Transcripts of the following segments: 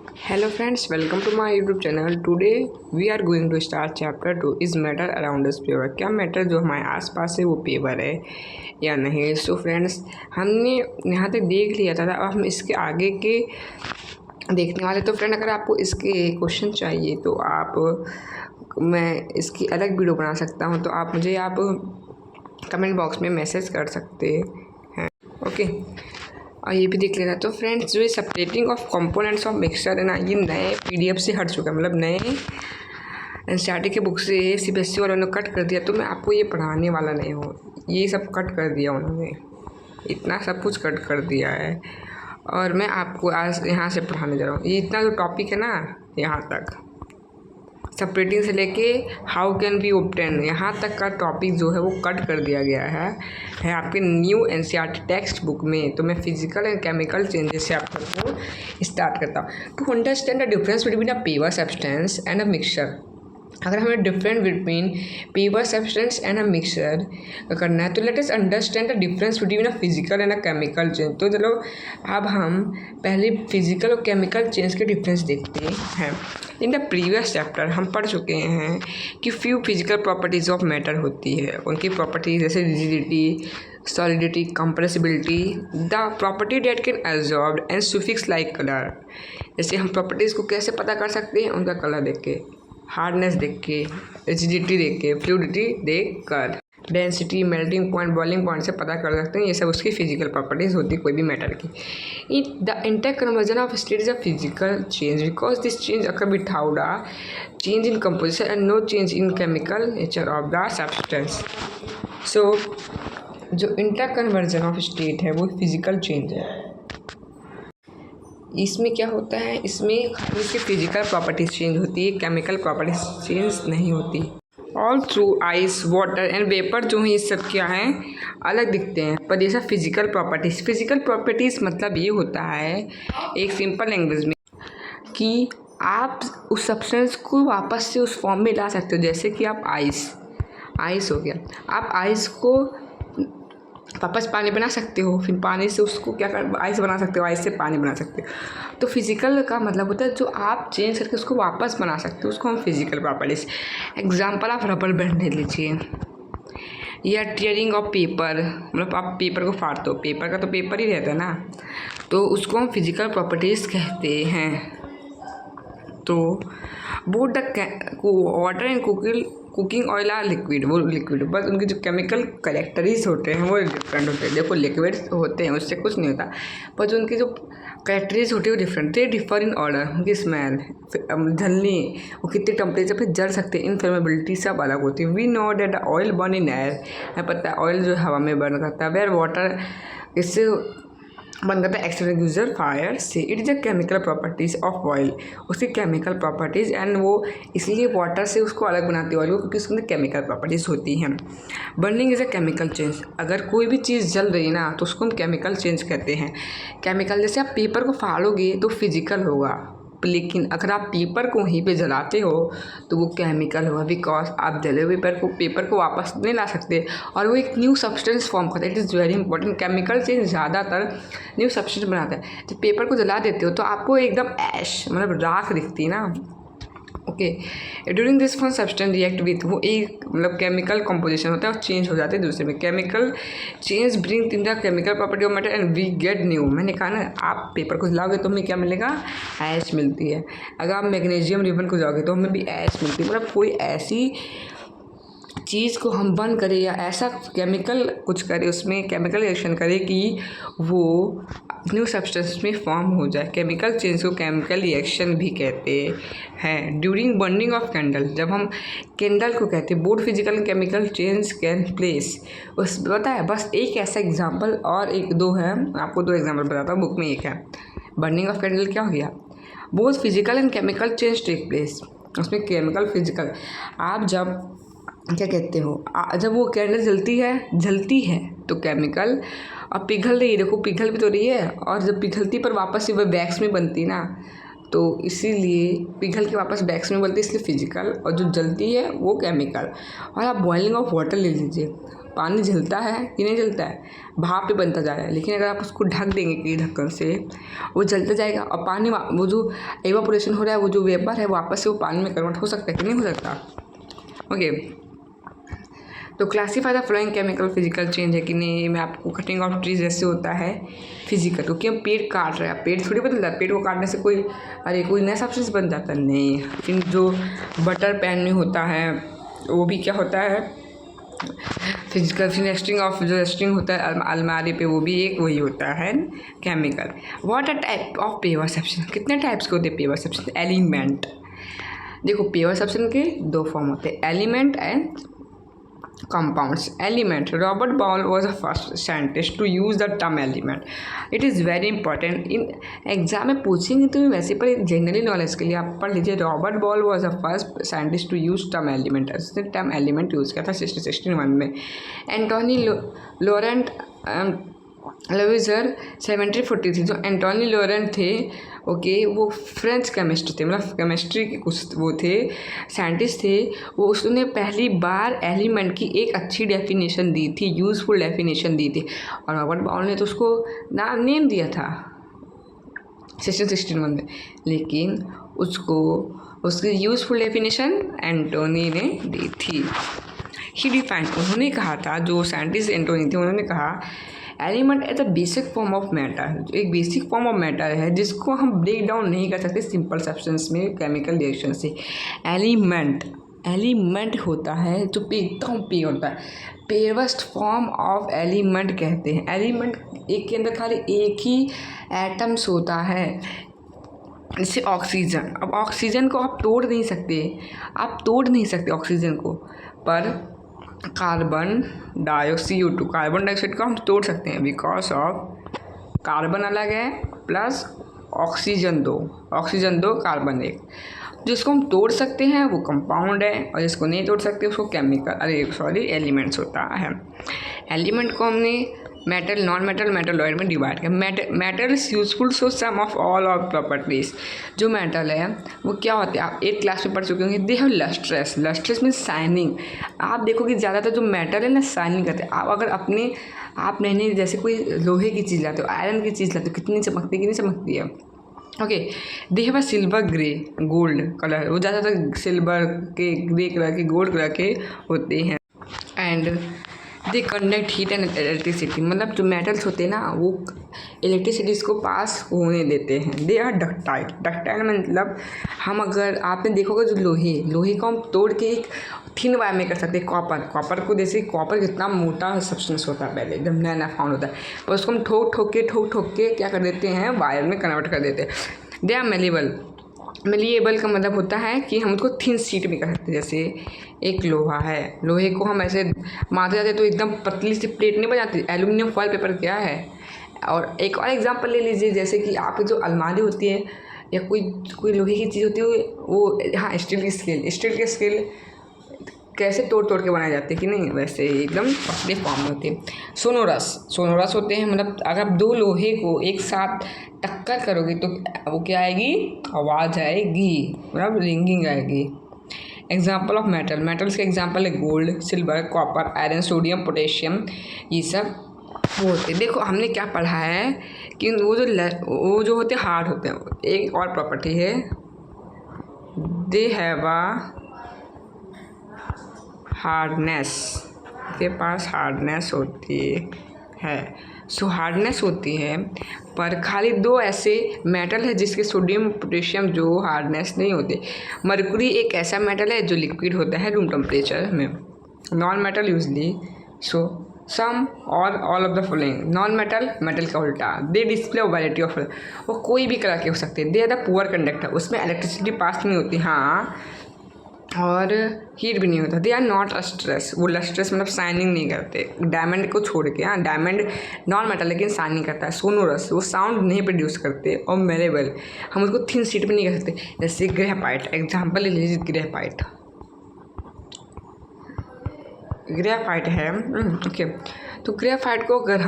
Hello friends, welcome to my YouTube channel. Today we are going to start chapter 2 is matter around us paper. क्या matter जो हमारे आसपास है वो paper है या नहीं। सो फ्रेंड्स, हमने यहाँ तक देख लिया था, अब हम इसके आगे के देखने वाले। तो फ्रेंड, अगर आपको इसके क्वेश्चन चाहिए तो मैं इसकी अलग वीडियो बना सकता हूँ, तो आप मुझे कमेंट बॉक्स में मैसेज कर सकते हैं। ओके, और ये भी देख लेना। तो फ्रेंड्स, जो ये separating of components of mixture है ना, ये नए पीडीएफ से हट चुका है, मतलब नए एनसीईआरटी के बुक से सीबीएसई वालों ने कट कर दिया। तो मैं आपको ये पढ़ाने वाला नहीं हूँ, ये सब कट कर दिया उन्होंने, इतना सब कुछ कट कर दिया है और मैं आपको आज यहाँ से पढ़ाने जा रहा हूँ। ये इतना जो टॉपिक है ना, यहाँ तक सेपरेटिंग से लेके हाउ कैन बी ऑब्टेन, यहाँ तक का टॉपिक जो है वो कट कर दिया गया है आपके न्यू एनसीईआरटी टेक्स्ट बुक में। तो मैं फिजिकल एंड केमिकल चेंजेस से आपको स्टार्ट करता हूँ। To understand the difference between a pure substance and a mixture, अगर हमें difference between pure substance and a mixture करना है तो let us understand the difference between a physical and a chemical change. तो चलो अब हम पहले फिजिकल और केमिकल चेंज के डिफरेंस देखते हैं। इन द प्रीवियस चैप्टर हम पढ़ चुके हैं कि few physical properties of matter होती है, उनकी प्रॉपर्टीज जैसे rigidity, solidity, compressibility, the property date can absorb and suffix like colour. जैसे हम प्रॉपर्टीज़ को कैसे पता कर सकते हैं, उनका कलर देख के, हार्डनेस देख के, रिजिडिटी देख के, फ्लूइडिटी देख कर, density, melting point, boiling point से पता कर सकते हैं। ये सब उसकी फिजिकल प्रॉपर्टीज़ होती है कोई भी मैटर की। The interconversion of state is a physical change because this change occur without a change in composition and no change in chemical nature of the substance. So जो interconversion of state है वो physical change है। इसमें क्या होता है, इसमें खाली इसकी फिजिकल प्रॉपर्टीज चेंज होती है, केमिकल प्रॉपर्टीज चेंज नहीं होती। All through ice, water and vapour जो है ये सब क्या है, अलग दिखते हैं, पर जैसा फिजिकल प्रॉपर्टीज़ मतलब ये होता है एक सिंपल लैंग्वेज में कि आप उस सब्सटेंस को वापस से उस फॉर्म में ला सकते हो। जैसे कि आप आइस हो गया, आप आइस को वापस पानी बना सकते हो, फिर पानी से उसको क्या कर आइस बना सकते हो, आइस से पानी बना सकते हो। तो फिजिकल का मतलब होता है जो आप चेंज करके उसको वापस बना सकते हो, उसको हम फिजिकल प्रॉपर्टीज। एग्जांपल आप रबर बैंड ले लीजिए, या टीयरिंग ऑफ पेपर, मतलब आप पेपर को फाड़ते हो, पेपर का तो पेपर ही रहता है ना, तो उसको हम फिजिकल प्रॉपर्टीज़ कहते हैं। तो both the water and cooking oil are liquid, वो लिक्विड, बस उनके जो केमिकल कैरेक्टरीज होते हैं वो डिफरेंट होते हैं। देखो लिक्विड होते हैं उससे कुछ नहीं होता, पर जो उनकी जो कैरेक्टरीज होती है वो different, they differ in order, उनकी स्मेल, जलनी, वो कितने टेम्परेचर पे जल सकते हैं, इनफ्लेमेबिलिटी सब अलग होती है। We know that oil burn in air, हमें पता है ऑयल जो हवा में बर्न करता है, वेयर वाटर इससे बन करता है एक्सटिंग्विशर फायर से। It is a chemical properties of oil, उसकी केमिकल प्रॉपर्टीज़, एंड वो इसलिए वाटर से उसको अलग बनाती है ऑयल को, क्योंकि उसके अंदर केमिकल प्रॉपर्टीज़ होती हैं। Burning is a chemical change, अगर कोई भी चीज़ जल रही है ना तो उसको हम केमिकल चेंज कहते हैं। केमिकल जैसे आप पेपर को फाड़ोगे तो फिजिकल होगा, लेकिन अगर आप पेपर को वहीं पे जलाते हो तो वो केमिकल होगा, बिकॉज आप जले हुए पेपर को वापस नहीं ला सकते और वो एक न्यू सब्सटेंस फॉर्म करता है। It is very important, chemical से ज़्यादातर न्यू सब्सटेंस बनाता है। जब पेपर को जला देते हो तो आपको एकदम ऐश मतलब राख दिखती है ना। Okay, during this one substance react with, वो एक मतलब केमिकल कंपोजिशन होता है और चेंज हो जाते हैं दूसरे में। Chemical change bring in the chemical property of matter and we get new. मैंने कहा ना, आप पेपर को जलाओगे तो हमें क्या मिलेगा, ऐश मिलती है। अगर आप मैग्नीशियम रिबन को जाओगे तो हमें भी ऐश मिलती है। मतलब कोई ऐसी चीज़ को हम बंद करें या ऐसा केमिकल कुछ करें, उसमें केमिकल रिएक्शन करें कि वो न्यू सब्सटेंस में फॉर्म हो जाए। केमिकल चेंज को केमिकल रिएक्शन भी कहते हैं। ड्यूरिंग बर्निंग ऑफ कैंडल, जब हम कैंडल को कहते हैं, both physical and chemical change can place. उस पता है, बस एक ऐसा एग्जाम्पल और एक दो है, आपको दो एग्जाम्पल बताता हूँ, बुक में एक है। बर्निंग ऑफ कैंडल क्या हो गया, both physical and chemical change take place, उसमें केमिकल फिजिकल। आप जब क्या कहते हो, जब वो कैंडल जलती है तो केमिकल, अब पिघल रही है, देखो पिघल भी तो रही है, और जब पिघलती पर वापस से वह वैक्स में बनती ना, तो इसीलिए पिघल के वापस वैक्स में बनती है, इसलिए फिजिकल, और जो जलती है वो केमिकल। और आप बॉइलिंग ऑफ वाटर ले लीजिए, पानी जलता है कि नहीं जलता है, भाप पे बनता जा रहा है, लेकिन अगर आप उसको ढक देंगे कि ढक्कन से, वो जलता जाएगा और पानी वो जो एवापोरेशन हो रहा है, वो जो वेपर है वापस से वो पानी में कन्वर्ट हो सकता है कि नहीं हो सकता। ओके, तो classify the flowing chemical physical change है कि नहीं। मैं आपको कटिंग ऑफ ट्रीज जैसे होता है फिजिकल, क्योंकि हम पेड़ काट रहे हैं, पेड़ थोड़ी बदलता है, पेड़ को काटने से कोई कोई नया सब्सटेंस बन जाता है नहीं। फिर जो बटर पैन में होता है वो भी क्या होता है फिजिकल। फिर रेस्टिंग ऑफ जो रेस्टिंग होता है अलमारी पे, वो भी एक वही होता है chemical. What are type of pure substance, कितने टाइप्स के होते हैं पेवर सब्सटेंस। एलिमेंट, देखो पेवर सब्सटेंस के दो फॉर्म होते हैं, element and compounds. Element, Robert Boyle was the first scientist to use the term element. It is very important in exam में पूछेंगे तो वैसे पर जनरली नॉलेज के लिए आप पढ़ लीजिए। Robert Boyle was the first scientist to use term element, उसने टर्म एलिमेंट यूज़ किया था 1661 में। एंटोनी लोरेंट लविजर 1743, जो एंटोनी लोरेंट थे ओके वो फ्रेंच केमिस्ट थे, मतलब केमिस्ट्री के कुछ वो थे साइंटिस्ट थे, वो उसने पहली बार एलिमेंट की एक अच्छी डेफिनेशन दी थी, यूज़फुल डेफिनेशन दी थी, और रॉबर्ट बाउल ने तो उसको नेम दिया था 1661 में, लेकिन उसको उसकी यूज़फुल डेफिनेशन एंटोनी ने दी थी। ही डिफाइंड, उन्होंने कहा था, जो साइंटिस्ट एंटोनी थे उन्होंने कहा element as a basic form of matter, जो एक बेसिक फॉर्म ऑफ मैटर है जिसको हम ब्रेक डाउन नहीं कर सकते सिंपल सब्सटेंस में केमिकल रिएक्शन से। एलिमेंट होता है जो एकदम पे होता है, पेयरस्ट फॉर्म ऑफ एलिमेंट कहते हैं। एलिमेंट एक के अंदर खाली एक ही एटम्स होता है, जैसे ऑक्सीजन। अब ऑक्सीजन को आप तोड़ नहीं सकते ऑक्सीजन को, पर कार्बन डाइऑक्साइड कार्बन डाइऑक्साइड को हम तोड़ सकते हैं, बिकॉज ऑफ कार्बन अलग है प्लस ऑक्सीजन दो कार्बन एक। जिसको हम तोड़ सकते हैं वो कंपाउंड है, और जिसको नहीं तोड़ सकते उसको एलिमेंट्स होता है। एलिमेंट को हमने मेटल, नॉन मेटल, मेटलॉइड में डिवाइड किया। Metal is useful so some of all of properties. जो मेटल है वो क्या होते हैं, आप 8th क्लास में पढ़ चुके होंगे, they have lustre. Lustre means shining. आप देखोगे ज़्यादातर जो मेटल है ना शाइनिंग करते हैं। आप अगर आप नई जैसे कोई लोहे की चीज़ लाते हो, आयरन की चीज़ लाते हो, कितनी चमकती है। Okay, they have a silver grey gold colour, वो ज़्यादातर सिल्वर के, ग्रे कलर के, गोल्ड कलर के होते हैं। And they conduct heat and electricity, मतलब जो मेटल्स होते हैं ना वो इलेक्ट्रिसिटीज़ को पास होने देते हैं। दे आर डक्टाइल मतलब हम अगर आपने देखोगे जो लोहे को हम तोड़ के एक थिन वायर में कर सकते हैं। कॉपर को, जैसे कॉपर कितना मोटा सब्सटेंस होता है, पहले एकदम नया फाउंड होता है, और उसको हम ठोक के क्या कर देते हैं, वायर में कन्वर्ट कर देते हैं। दे आर मेलिएबल का मतलब होता है कि हम उसको थिन शीट में कर सकते हैं। जैसे एक लोहा है, लोहे को हम ऐसे मारते जाते तो एकदम पतली सी प्लेट नहीं बनाती, एल्यूमिनियम फॉयल पेपर क्या है। और एक और एग्जांपल ले लीजिए, जैसे कि आपकी जो अलमारी होती है या कोई लोहे की चीज़ होती है, वो हाँ स्टील की स्केल कैसे तोड़ के बनाए जाते हैं कि नहीं, वैसे एकदम पतले फॉर्म में होते हैं। सोनोरस होते हैं, मतलब अगर आप दो लोहे को एक साथ टक्कर करोगे तो वो क्या आएगी, आवाज़ आएगी, मतलब रिंगिंग आएगी। एग्जाम्पल ऑफ मेटल्स के एग्जाम्पल है gold, silver, copper, iron, sodium, potassium, ये सब वो होते हैं। देखो हमने क्या पढ़ा है कि वो जो होते हैं हार्ड होते हैं। एक और प्रॉपर्टी है, दे हैव अ हार्डनेस, के पास हार्डनेस होती है। सो हार्डनेस होती है, पर खाली दो ऐसे मेटल है जिसके सोडियम पोटेशियम जो हार्डनेस नहीं होते। मरकुरी एक ऐसा मेटल है जो लिक्विड होता है रूम टेम्परेचर में। नॉन मेटल यूजली सो सम और all of the following. Non metal का उल्टा, दे डिस्प्ले वैरायटी ऑफ, वो कोई भी कलर के हो सकते हैं। They are the poor conductor, उसमें इलेक्ट्रिसिटी पास नहीं होती, हाँ, और हीट भी नहीं होता। दे आर नॉट लस्ट्रेस, वो लस्ट्रेस मतलब शाइनिंग नहीं करते, डायमंड को छोड़ के। हाँ, डायमंड नॉन मेटल लेकिन शाइन नहीं करता है। सोनोरस, वो साउंड नहीं प्रोड्यूस करते। और मेलेबल, हम उसको थिन शीट में नहीं कर सकते। जैसे ग्रेफाइट, एग्जाम्पल ले लीजिए ग्रेफाइट है। ओके, तो ग्रेफाइट को अगर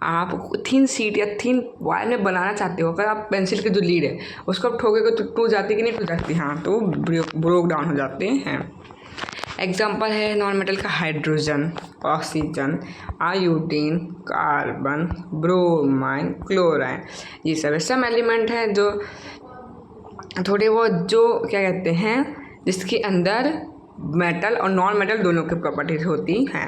आप थिन शीट या थिन वायर में बनाना चाहते हो, अगर आप पेंसिल की जो लीड है उसको आप ठोकेगे तो टूट जाती कि नहीं टूट जाती, हाँ, तो ब्रोक डाउन हो जाते हैं। एग्जाम्पल है नॉन मेटल का hydrogen, oxygen, iodine, carbon, bromine, chlorine, ये सब एलिमेंट हैं जो थोड़े बहुत जो क्या कहते हैं जिसके अंदर मेटल और नॉन मेटल दोनों की प्रॉपर्टीज होती हैं,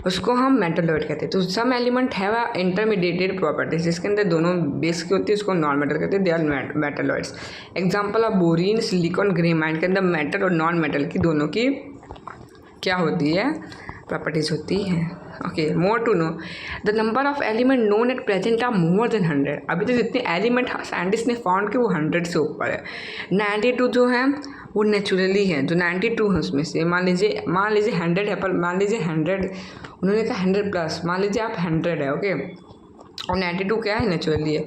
उसको हम मेटलॉइड कहते हैं। तो सम एलिमेंट है वह इंटरमीडिएटेड प्रॉपर्टीज जिसके अंदर दोनों बेस की होती है, उसको नॉन मेटल कहते हैं, they are metalloids. Example of boron, silicon, graphite के अंदर मेटल और नॉन मेटल की दोनों की क्या होती है, प्रॉपर्टीज होती हैं। Okay, more to know the number of element known at present are more than 100। अभी तो जितने एलिमेंट साइंटिस्ट ने फाउंड कि वो 100 से ऊपर है। 92 जो है वो नेचुरली है, जो 92 है उसमें से मान लीजिए 100 है, पर मान लीजिए 100 उन्होंने कहा 100 प्लस, मान लीजिए आप 100 है, ओके, और 92 क्या है, नेचुरली है।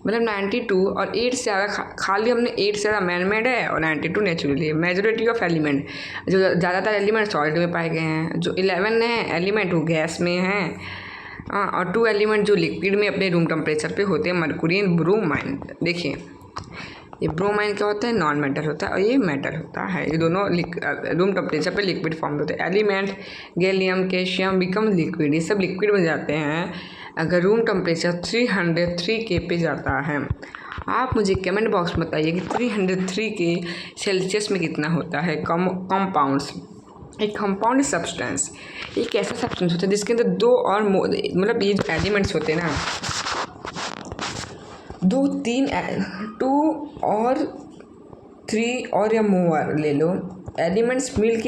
मतलब 92 और 8 से ज़्यादा खाली हमने 8 से ज़्यादा मैन मेड है और 92 नेचुरली है। मेजोरिटी ऑफ एलिमेंट जो ज़्यादातर एलिमेंट सॉलिड में पाए गए हैं, जो 11 है एलिमेंट वो गैस में हैं, और 2 एलिमेंट जो लिक्विड में अपने रूम टेम्परेचर पे होते हैं, मर्कुरी एंड ब्रोमाइन। देखिए ये ब्रोमाइन क्या होता है, नॉन मेटल होता है, और ये मेटल होता है। ये दोनों रूम टेम्परेचर पे लिक्विड फॉर्म होते हैं। Element gallium, calcium become liquid, ये सब लिक्विड बन जाते हैं अगर रूम टेम्परेचर 303 के पे जाता है। आप मुझे कमेंट बॉक्स में बताइए कि 303 के सेल्सियस में कितना होता है। कंपाउंड्स, एक कंपाउंड सब्सटेंस एक ऐसा सब्सटेंस होता है जिसके अंदर 2 और मतलब ये जो एलिमेंट्स होते हैं ना, 2, 3, 2 और 3 और या मोर ले लो एलिमेंट्स मिल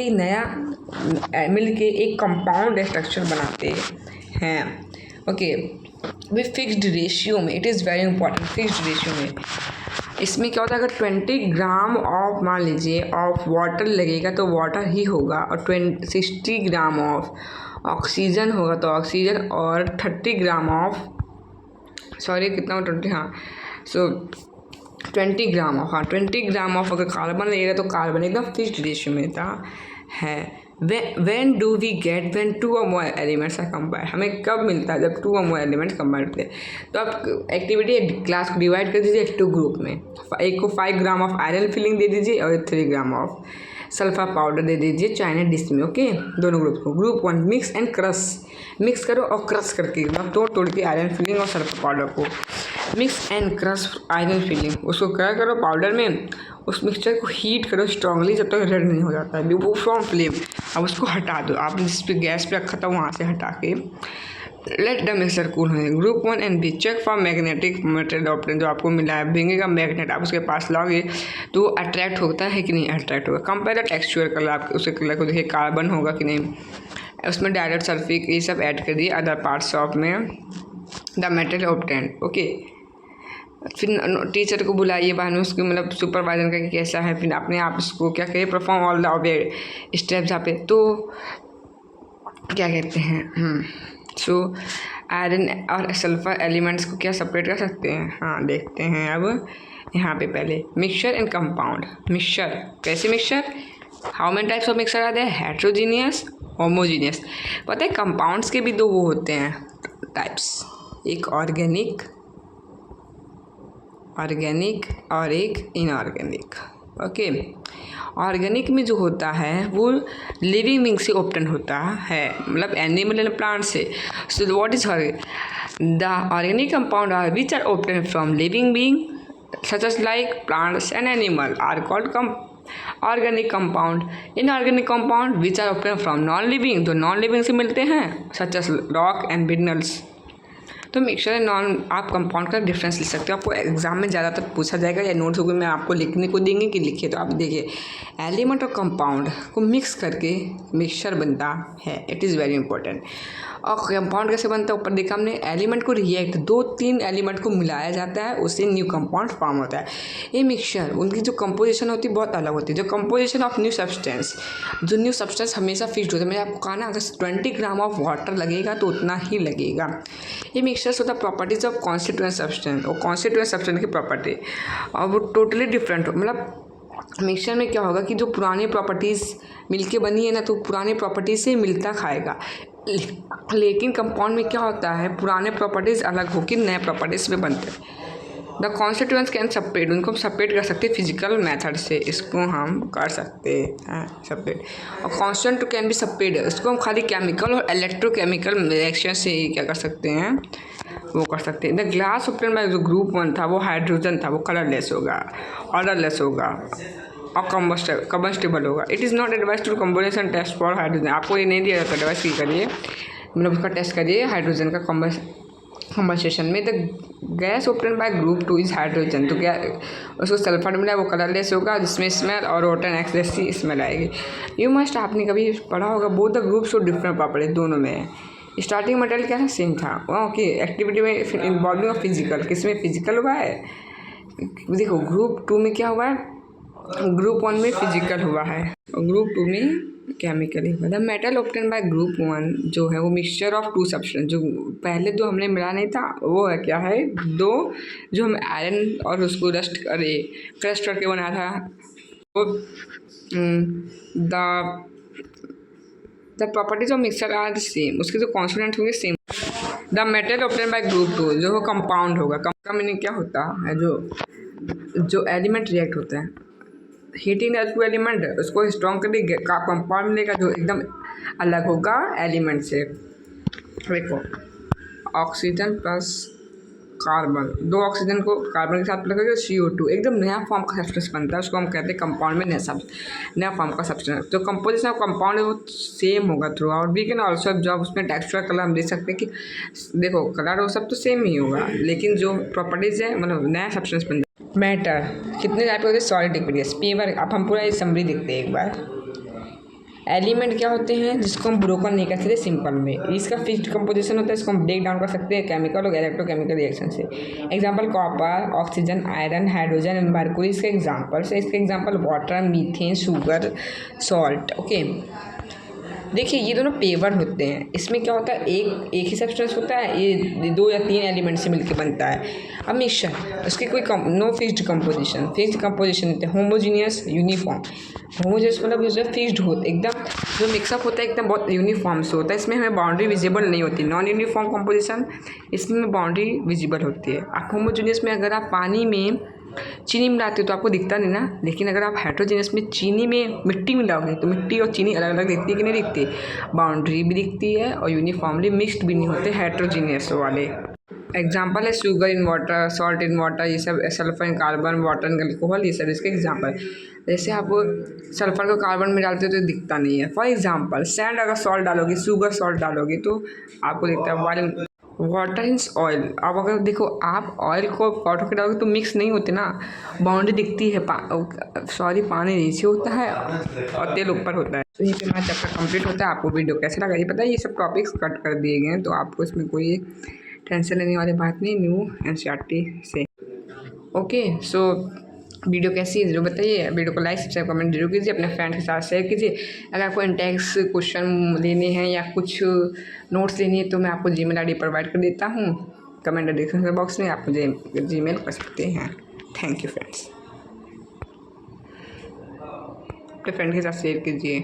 के एक कंपाउंड स्ट्रक्चर बनाते हैं। ओके, वे फिक्स्ड रेशियो में, it is very important, fixed ratio में। इसमें क्या होता है, अगर 20 ग्राम ऑफ मान लीजिए ऑफ वाटर लगेगा तो वाटर ही होगा, और 60 ग्राम ऑफ ऑक्सीजन होगा तो ऑक्सीजन, और 30 ग्राम ऑफ कितना 20, हाँ, सो 20 ग्राम ऑफ, 20 ग्राम ऑफ अगर कार्बन लगेगा तो कार्बन एकदम फिक्स्ड रेशियो में था है। When do we get when 2 or more elements are combined? हमें कब मिलता है, जब 2 or more elements combined होते हैं। तो आप एक्टिविटी क्लास को डिवाइड कर दीजिए 2 ग्रुप में, एक को 5 ग्राम ऑफ आयरन फिलिंग दे दीजिए और 3 ग्राम ऑफ सल्फर पाउडर दे दीजिए चाइना डिश में। ओके, दोनों ग्रुप को। Group 1 mix and crush, mix करो और क्रश करके मतलब तोड़ के आयरन फिलिंग और सल्फर पाउडर को mix and crush iron filling, उसको क्या करो पाउडर में, उस मिक्सचर को हीट करो स्ट्रांगली जब तक रेड नहीं हो जाता है, वो फ्रॉम फ्लेम। अब उसको हटा दो, आपने जिस पे गैस पे रखा था वहाँ से हटा के लेट द मिक्सर कूल होने। Group 1 and B check for magnetic material option, जो आपको मिला है बिंगे मैग्नेट, आप उसके पास लाओगे तो अट्रैक्ट होता है कि नहीं, अट्रैक्ट होगा। कंपेयर द टेक्सचर कलर, आप उसके कलर को देखिए कार्बन होगा कि नहीं, उसमें डायरेक्ट सल्फिक ये सब ऐड कर दिए अदर पार्ट्स ऑफ में द मटेरियल ऑब्टेंड। ओके, फिर टीचर को बुलाइए बाद में, उसको मतलब सुपरवाइजर का कैसा है, फिर अपने आप इसको क्या करिए perform all the object steps यहाँ पे। तो क्या कहते हैं, सो आयरन और सल्फर एलिमेंट्स को क्या सेपरेट कर सकते हैं, हाँ देखते हैं अब यहाँ पे। पहले मिक्सचर एंड कंपाउंड। मिक्सचर कैसे, mixture how many types of mixture आते हैं, हेट्रोजीनियस, होमोजीनियस। पता है कंपाउंड्स के भी 2 वो होते हैं टाइप्स, एक ऑर्गेनिक और एक इनऑर्गेनिक। ओके, ऑर्गेनिक में जो होता है वो लिविंग बीइंग से ऑब्टेन होता है, मतलब एनिमल एंड प्लांट से। So what is the organic compound are which are obtain from living being such as like plants and animal are called organic compound. Inorganic compound which are obtain from non living, जो non living से मिलते हैं such as rock and minerals. तो mixture and non आप compound का difference लिख सकते हो। आपको एग्जाम में ज़्यादातर पूछा जाएगा या नोट्स में आपको लिखने को देंगे कि लिखिए, तो आप देखिए एलिमेंट और कंपाउंड को मिक्स करके मिक्सचर बनता है, इट इज़ वेरी इंपॉर्टेंट। और कंपाउंड कैसे बनता है, ऊपर देखा हमने, एलिमेंट को रिएक्ट 2-3 एलिमेंट को मिलाया जाता है, उससे न्यू कंपाउंड फॉर्म होता है। ये मिक्सचर उनकी जो कंपोजिशन होती है बहुत अलग होती है। जो कंपोजिशन ऑफ न्यू सब्सटेंस, जो न्यू सब्सटेंस हमेशा फिक्स्ड होता है। मैंने आपको कहा ना, अगर 20 ग्राम ऑफ वाटर लगेगा तो उतना ही लगेगा। ये मिक्सचर्स होता है प्रॉपर्टीज ऑफ कॉन्स्टिट्यूएंट सब्सटेंस, और कॉन्स्टिट्यूएंट सब्सटेंस की प्रॉपर्टी और वो टोटली डिफरेंट हो। मतलब मिक्सचर में क्या होगा कि जो पुरानी प्रॉपर्टीज़ मिलके बनी है ना, तो पुरानी प्रॉपर्टीज से मिलता खाएगा। लेकिन कंपाउंड में क्या होता है, पुराने प्रॉपर्टीज़ अलग होकर नए प्रॉपर्टीज़ में बनते हैं। द कॉन्स्टिट्यूएंट्स कैन सेपरेट, उनको हम सेपरेट कर सकते हैं फिजिकल मेथड से, इसको हम कर सकते हैं सेपरेट। और कॉन्स्टेंट कैन बी सेपरेट, इसको हम खाली केमिकल और इलेक्ट्रोकेमिकल रिएक्शन से ही क्या कर सकते हैं, वो कर सकते हैं। द ग्लास ऑब्टेन्ड बाय जो ग्रुप 1 था वो हाइड्रोजन था, वो कलरलेस होगा, ऑर्डरलेस होगा और कम्बस्टेबल होगा। It is not advise to combination test for hydrogen, आपको ये नहीं दिया जाता एडवाइस की करिए, मतलब उसका टेस्ट करिए हाइड्रोजन का कम्बस्टेशन में। The gas obtained by group 2 is hydrogen, तो क्या उसको सल्फर मिला, वो कलरलेस होगा जिसमें स्मेल और रोटन एक्स जैसी स्मेल आएगी। यू मस्ट, आपने कभी पढ़ा होगा both the group show different properties, दोनों में स्टार्टिंग मटेरियल क्या था, सेम था। ओके, एक्टिविटी में इन्वॉल्विंग ऑफ फिजिकल, किसमें फिजिकल हुआ है, देखो ग्रुप 2 में क्या हुआ है, ग्रुप 1 में फिजिकल हुआ है और ग्रुप 2 में केमिकली हुआ। The metal obtained by group 1 जो है वो मिक्सचर ऑफ 2 सब्सटेंस, जो पहले दो हमने मिला नहीं था वो है क्या है, दो जो हम आयरन और उसको क्रस्ट करके बनाया था, वो the properties of mixture are the same, उसके जो कॉन्स्टिट्यूएंट्स होंगे same. The metal obtained by group 2 जो कंपाउंड होगा, का मीनिंग क्या होता है, जो एलिमेंट रिएक्ट होते हैं, हीटिंग टू एलिमेंट उसको स्ट्रॉन्ग करके कंपाउंड मिलेगा जो एकदम अलग होगा एलिमेंट से। देखो ऑक्सीजन प्लस कार्बन, दो ऑक्सीजन को कार्बन के साथ लगेगा CO2, एकदम नया फॉर्म का सब्सटेंस बनता है, उसको हम कहते हैं कंपाउंड में नया फॉर्म का सब्सटेंस। तो कंपोजिशन ऑफ कंपाउंड है वो सेम होगा throughout. We can also observe, उसमें टेक्सचुअल कलर हम देख सकते हैं कि देखो कलर वो सब तो सेम ही होगा, लेकिन जो प्रॉपर्टीज़ है मतलब नया सब्सटेंस बनता है। मैटर कितने टाइप के होते हैं, सॉलिड लिक्विड पेपर। अब हम पूरा ये समरी देखते हैं एक बार। एलिमेंट क्या होते हैं जिसको हम ब्रोकन नहीं कर सकते सिंपल में, इसका फिक्स्ड कंपोजिशन होता है, इसको हम ब्रेक डाउन कर सकते हैं केमिकल और इलेक्ट्रोकेमिकल रिएक्शन से। Example copper, oxygen, iron, hydrogen and mercury इसके एग्जांपल्स है। इसके example water, methane, sugar, salt. Okay, देखिए ये दोनों पेवर होते हैं, इसमें क्या होता है एक ही सब्सटेंस होता है, ये 2 या 3 एलिमेंट से मिलकर बनता है। अब मिक्सचर उसकी कोई no fixed composition, fixed composition होते हैं। होमोजीनियस, यूनिफॉर्म, होमोजीनियस मतलब जो फिक्स्ड होता है एकदम, जो मिक्सअप होता है एकदम बहुत यूनिफॉर्म से होता है, इसमें हमें बाउंड्री विजिबल नहीं होती। नॉन यूनिफॉर्म कंपोजिशन, इसमें बाउंड्री विजिबल होती है। आप होमोजीनियस में अगर आप पानी में चीनी मिलाते हो तो आपको दिखता नहीं ना, लेकिन अगर आप हेट्रोजीनियस में चीनी में मिट्टी मिलाओगे तो मिट्टी और चीनी अलग अलग दिखती है कि नहीं दिखती, बाउंड्री भी दिखती है और यूनिफॉर्मली मिक्सड भी नहीं होते हेट्रोजीनियस वाले। एग्जाम्पल है sugar in water, salt in water, ये सब sulphur in carbon, water in alcohol, ये सब इसके एग्जाम्पल। जैसे आप सल्फर को कार्बन में डालते हो तो दिखता नहीं है। फॉर एग्जाम्पल सैंड अगर सॉल्ट डालोगे, शुगर सॉल्ट डालोगे तो आपको दिखता है। वाटर इन ऑयल, अब अगर देखो आप ऑयल को वाटर के डालोगे तो मिक्स नहीं होते ना, बाउंड्री दिखती है। पानी नीचे होता है और तेल ऊपर होता है। तो ये पे हमारा चैप्टर कंप्लीट होता है। आपको वीडियो कैसे लगा ये पता है, ये सब टॉपिक्स कट कर दिए गए हैं, तो आपको इसमें कोई टेंशन लेने वाली बात नहीं न्यू NCERT से। ओके, सो वीडियो कैसी है जरूर बताइए, वीडियो को लाइक सब्सक्राइब कमेंट जरूर कीजिए, अपने फ्रेंड के साथ शेयर कीजिए। अगर आपको इंटेक्स क्वेश्चन लेने हैं या कुछ नोट्स लेनी है तो मैं आपको जीमेल ID प्रोवाइड कर देता हूँ, कमेंट डिस्क्रिप्शन बॉक्स में आप मुझे जीमेल कर सकते हैं। थैंक यू फ्रेंड्स, अपने फ्रेंड के साथ शेयर कीजिए।